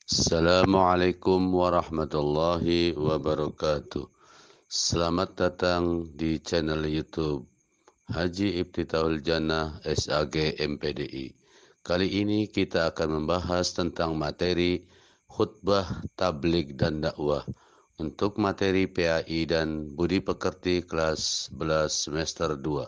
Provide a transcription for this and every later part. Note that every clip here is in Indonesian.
Assalamualaikum warahmatullahi wabarakatuh. Selamat datang di channel YouTube Haji Iftitaul Jannah SAG MPDI. Kali ini kita akan membahas tentang materi khutbah, tabligh dan dakwah untuk materi PAI dan Budi Pekerti kelas 11 semester 2.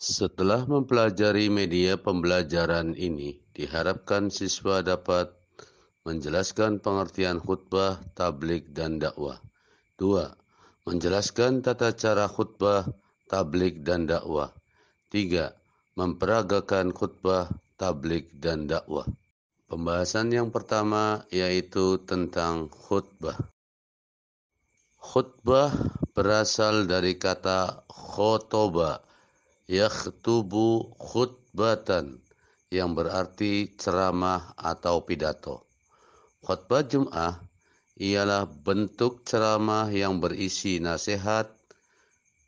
Setelah mempelajari media pembelajaran ini, diharapkan siswa dapat menjelaskan pengertian khutbah, tabligh, dan dakwah. 2. Menjelaskan tata cara khutbah, tabligh, dan dakwah. 3. Memperagakan khutbah, tabligh, dan dakwah. Pembahasan yang pertama yaitu tentang khutbah. Khutbah berasal dari kata khotoba, yakhtubu khutbatan, yang berarti ceramah atau pidato. Khutbah Jum'ah ialah bentuk ceramah yang berisi nasihat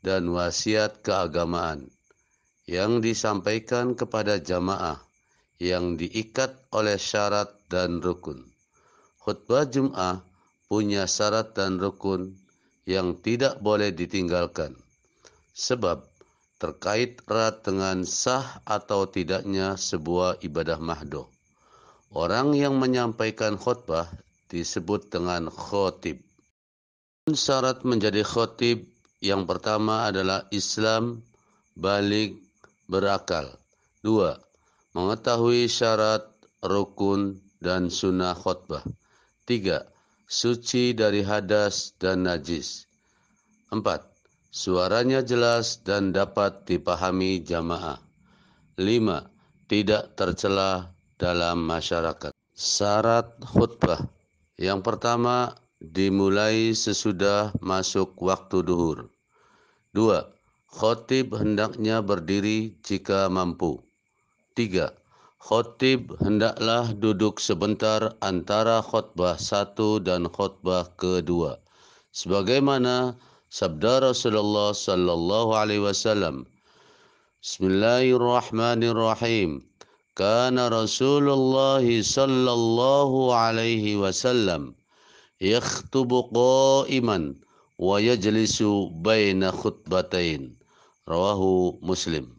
dan wasiat keagamaan yang disampaikan kepada jamaah yang diikat oleh syarat dan rukun. Khutbah Jum'ah punya syarat dan rukun yang tidak boleh ditinggalkan, sebab terkait erat dengan sah atau tidaknya sebuah ibadah mahdoh. Orang yang menyampaikan khutbah disebut dengan khotib. Syarat menjadi khotib yang pertama adalah Islam, baligh, berakal. 2. Mengetahui syarat, rukun, dan sunnah khutbah. 3. Suci dari hadas dan najis. 4. Suaranya jelas dan dapat dipahami jamaah. 5. Tidak tercela dalam masyarakat. Syarat khutbah. Yang pertama, dimulai sesudah masuk waktu duhur. 2. Khotib hendaknya berdiri jika mampu. 3. Khotib hendaklah duduk sebentar antara khutbah satu dan khutbah kedua, sebagaimana sabda Rasulullah sallallahu alaihi wasallam. Bismillahirrahmanirrahim. Kana Rasulullah sallallahu alaihi wasallam yakhtubu qa'iman wa yajlisu baina khutbatain. Rawahu Muslim.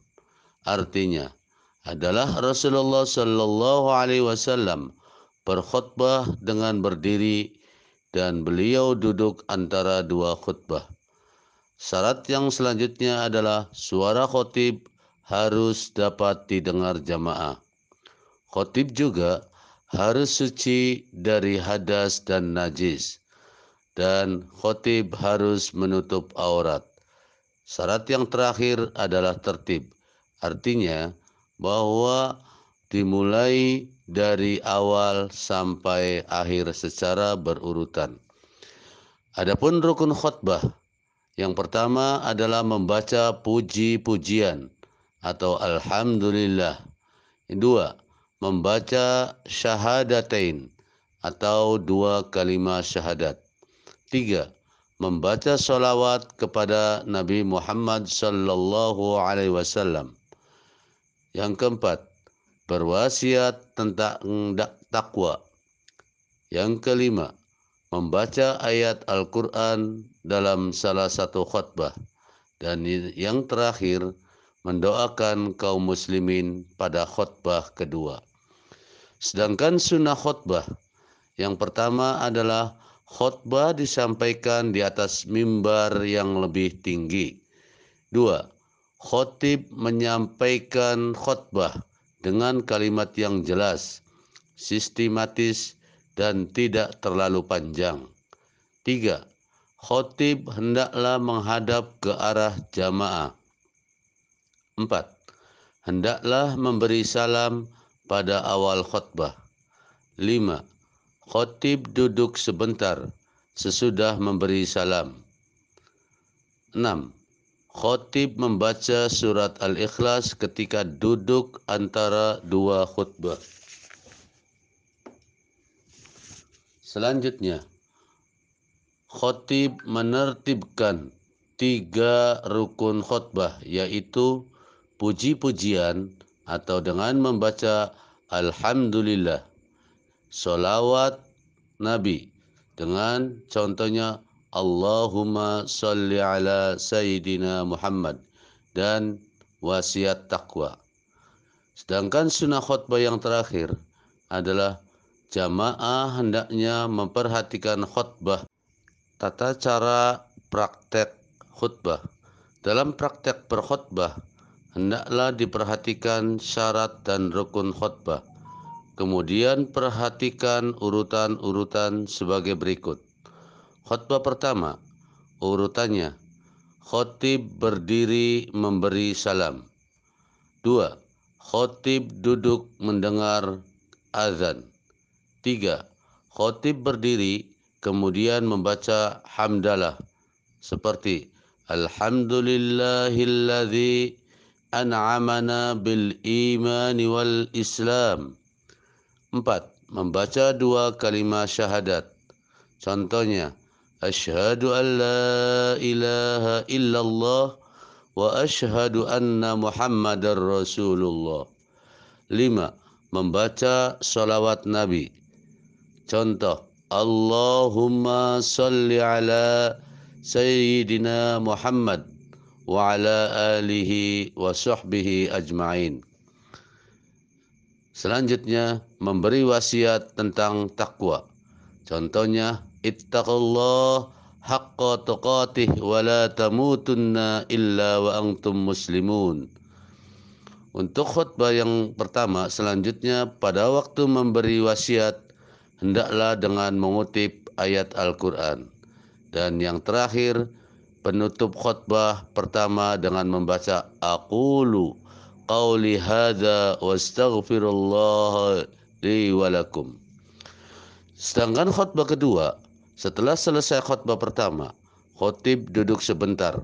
Artinya adalah Rasulullah sallallahu alaihi wasallam berkhutbah dengan berdiri dan beliau duduk antara dua khutbah. Syarat yang selanjutnya adalah suara khotib harus dapat didengar jamaah. Khotib juga harus suci dari hadas dan najis, dan khotib harus menutup aurat. Syarat yang terakhir adalah tertib, artinya bahwa dimulai dari awal sampai akhir secara berurutan. Adapun rukun khutbah, yang pertama adalah membaca puji-pujian atau alhamdulillah. Dua, membaca syahadatain atau dua kalimat syahadat. 3. Membaca salawat kepada Nabi Muhammad sallallahu alaihi wasallam. Yang keempat, berwasiat tentang takwa. Yang kelima, membaca ayat Al-Quran dalam salah satu khutbah. Dan yang terakhir, mendoakan kaum muslimin pada khutbah kedua. Sedangkan sunnah khutbah, yang pertama adalah khutbah disampaikan di atas mimbar yang lebih tinggi. 2. Khotib menyampaikan khutbah dengan kalimat yang jelas, sistematis, dan tidak terlalu panjang. 3. Khotib hendaklah menghadap ke arah jamaah. 4. Hendaklah memberi salam pada awal khutbah. 5. Khotib duduk sebentar sesudah memberi salam. 6. Khotib membaca surat Al-Ikhlas ketika duduk antara dua khutbah. Selanjutnya, khotib menertibkan 3 rukun khutbah, yaitu puji-pujian atau dengan membaca alhamdulillah, solawat Nabi dengan contohnya Allahumma salli ala Sayyidina Muhammad dan wasiat takwa. Sedangkan sunnah khutbah yang terakhir adalah jamaah hendaknya memperhatikan khutbah, tata cara praktek khutbah. Dalam praktek berkhutbah, hendaklah diperhatikan syarat dan rukun khutbah. Kemudian perhatikan urutan-urutan sebagai berikut. Khutbah pertama, urutannya, khotib berdiri memberi salam. 2. Khotib duduk mendengar azan. 3. Khotib berdiri kemudian membaca hamdalah seperti Alhamdulillahilladzi an'amana bil imani wal islam. 4. Membaca 2 kalimat syahadat. Contohnya, Asyhadu an la ilaha illallah wa asyhadu anna Muhammadar Rasulullah. 5. Membaca salawat Nabi. Contoh, Allahumma salli ala Sayyidina Muhammad wa ala alihi wa sahbihi ajma'in. Selanjutnya, memberi wasiat tentang takwa. Contohnya, ittaqullah haqqa tuqatih wa la tamutunna illa wa antum muslimun. Untuk khutbah yang pertama, selanjutnya pada waktu memberi wasiat, hendaklah dengan mengutip ayat Al-Quran. Dan yang terakhir, penutup khutbah pertama dengan membaca aqulu qawli hadza wa astaghfirullah li wa lakum. Sedangkan khutbah kedua, setelah selesai khutbah pertama, khotib duduk sebentar,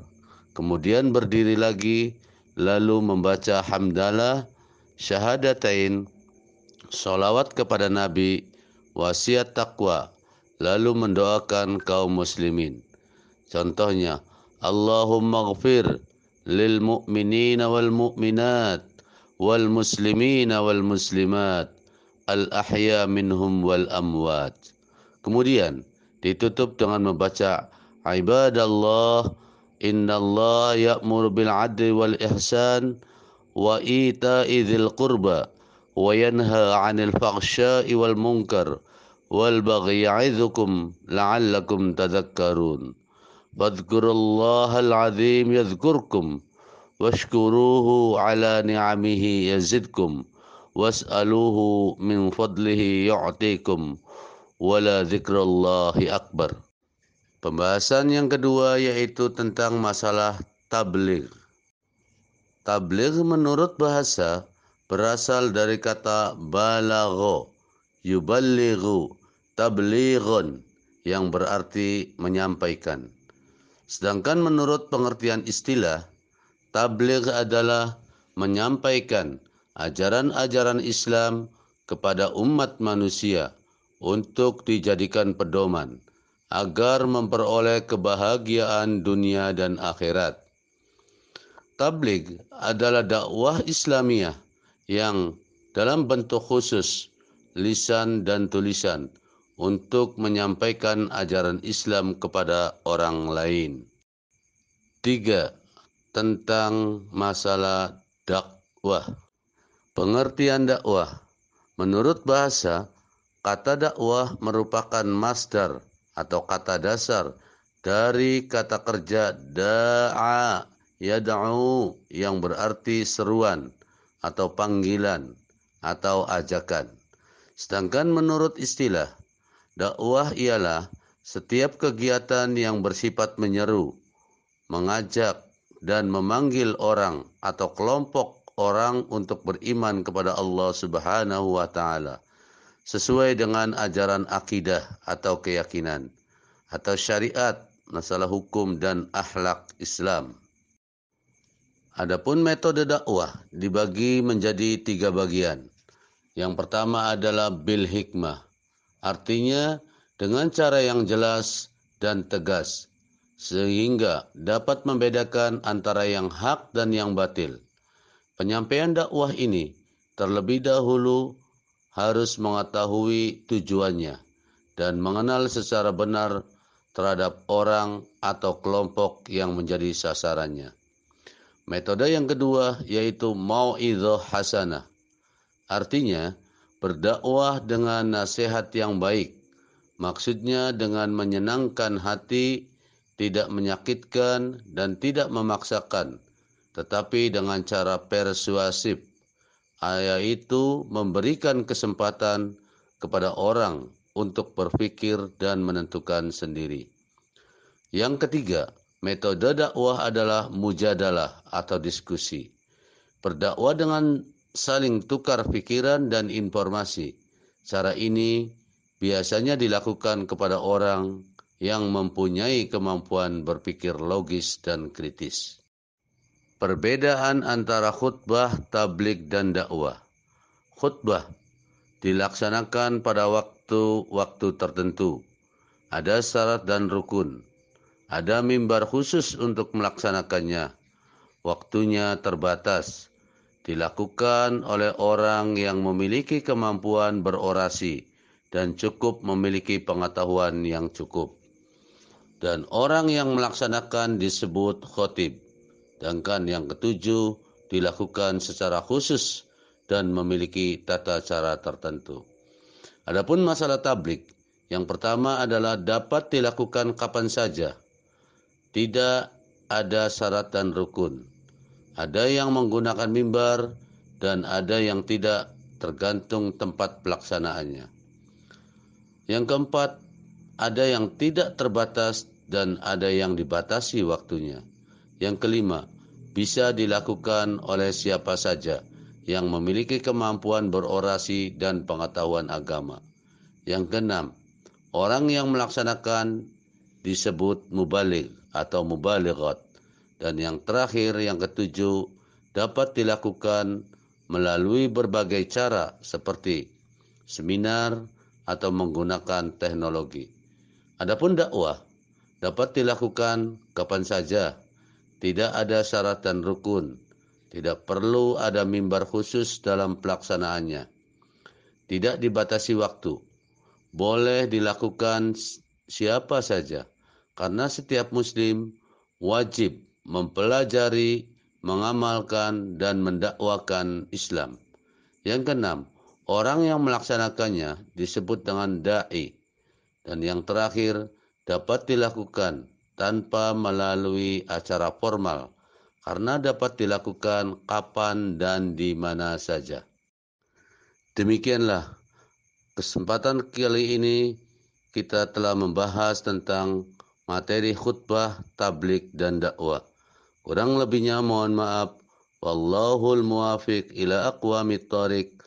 kemudian berdiri lagi, lalu membaca hamdalah, syahadatain, sholawat kepada Nabi, wasiat takwa, lalu mendoakan kaum muslimin. Contohnya, Allahumma ghfir lil mu'minina wal mu'minat wal muslimina wal muslimat al-ahya minhum wal amwat. Kemudian ditutup dengan membaca ibadallah innallaha ya'muru bil 'adli wal ihsan wa ita'i dzil qurba wa yanha 'anil fahsya'i wal munkar wal baghi ya'idzukum la'allakum tadhakkarun. Fadhkurullahal 'azim yadhkurkum washkuruhu 'ala ni'amihi yazidkum was'aluhu min fadlihi yu'tikum wala dzikrallahi akbar. Pembahasan yang kedua yaitu tentang masalah tabligh. Tabligh menurut bahasa berasal dari kata balagho, yuballighu, tablighun yang berarti menyampaikan. Sedangkan menurut pengertian istilah, tabligh adalah menyampaikan ajaran-ajaran Islam kepada umat manusia untuk dijadikan pedoman agar memperoleh kebahagiaan dunia dan akhirat. Tabligh adalah dakwah Islamiyah yang dalam bentuk khusus, lisan dan tulisan untuk menyampaikan ajaran Islam kepada orang lain. 3. Tentang masalah dakwah. Pengertian dakwah. Menurut bahasa, kata dakwah merupakan masdar atau kata dasar dari kata kerja da'a yad'u yang berarti seruan atau panggilan atau ajakan. Sedangkan menurut istilah, dakwah ialah setiap kegiatan yang bersifat menyeru, mengajak dan memanggil orang atau kelompok orang untuk beriman kepada Allah Subhanahu wa taala sesuai dengan ajaran akidah atau keyakinan atau syariat, masalah hukum dan akhlak Islam. Adapun metode dakwah dibagi menjadi 3 bagian. Yang pertama adalah bil hikmah, artinya dengan cara yang jelas dan tegas sehingga dapat membedakan antara yang hak dan yang batil. Penyampaian dakwah ini terlebih dahulu harus mengetahui tujuannya dan mengenal secara benar terhadap orang atau kelompok yang menjadi sasarannya. Metode yang kedua yaitu mau'izah hasanah. Artinya, berdakwah dengan nasihat yang baik. Maksudnya dengan menyenangkan hati, tidak menyakitkan dan tidak memaksakan, tetapi dengan cara persuasif, yaitu memberikan kesempatan kepada orang untuk berpikir dan menentukan sendiri. Yang ketiga, metode dakwah adalah mujadalah atau diskusi. Berdakwah dengan saling tukar pikiran dan informasi. Cara ini biasanya dilakukan kepada orang yang mempunyai kemampuan berpikir logis dan kritis. Perbedaan antara khutbah, tabligh, dan dakwah. Khutbah dilaksanakan pada waktu-waktu tertentu. Ada syarat dan rukun. Ada mimbar khusus untuk melaksanakannya. Waktunya terbatas. Dilakukan oleh orang yang memiliki kemampuan berorasi dan cukup memiliki pengetahuan yang cukup. Dan orang yang melaksanakan disebut khotib. Sedangkan yang ketujuh dilakukan secara khusus dan memiliki tata cara tertentu. Adapun masalah tabligh, yang pertama adalah dapat dilakukan kapan saja. Tidak ada syarat dan rukun. Ada yang menggunakan mimbar dan ada yang tidak, tergantung tempat pelaksanaannya. Yang keempat, ada yang tidak terbatas dan ada yang dibatasi waktunya. Yang kelima, bisa dilakukan oleh siapa saja yang memiliki kemampuan berorasi dan pengetahuan agama. Yang keenam, orang yang melaksanakan disebut mubaligh atau mubalighat. Dan yang terakhir, yang ketujuh, dapat dilakukan melalui berbagai cara seperti seminar atau menggunakan teknologi. Adapun dakwah dapat dilakukan kapan saja. Tidak ada syarat dan rukun. Tidak perlu ada mimbar khusus dalam pelaksanaannya. Tidak dibatasi waktu. Boleh dilakukan siapa saja. Karena setiap muslim wajib mempelajari, mengamalkan, dan mendakwakan Islam. Yang keenam, orang yang melaksanakannya disebut dengan da'i. Dan yang terakhir, dapat dilakukan tanpa melalui acara formal, karena dapat dilakukan kapan dan di mana saja. Demikianlah kesempatan kali ini kita telah membahas tentang materi khutbah, tabligh, dan dakwah. Kurang lebihnya mohon maaf. Wallahul muwafiq ila aqwamit thoriq.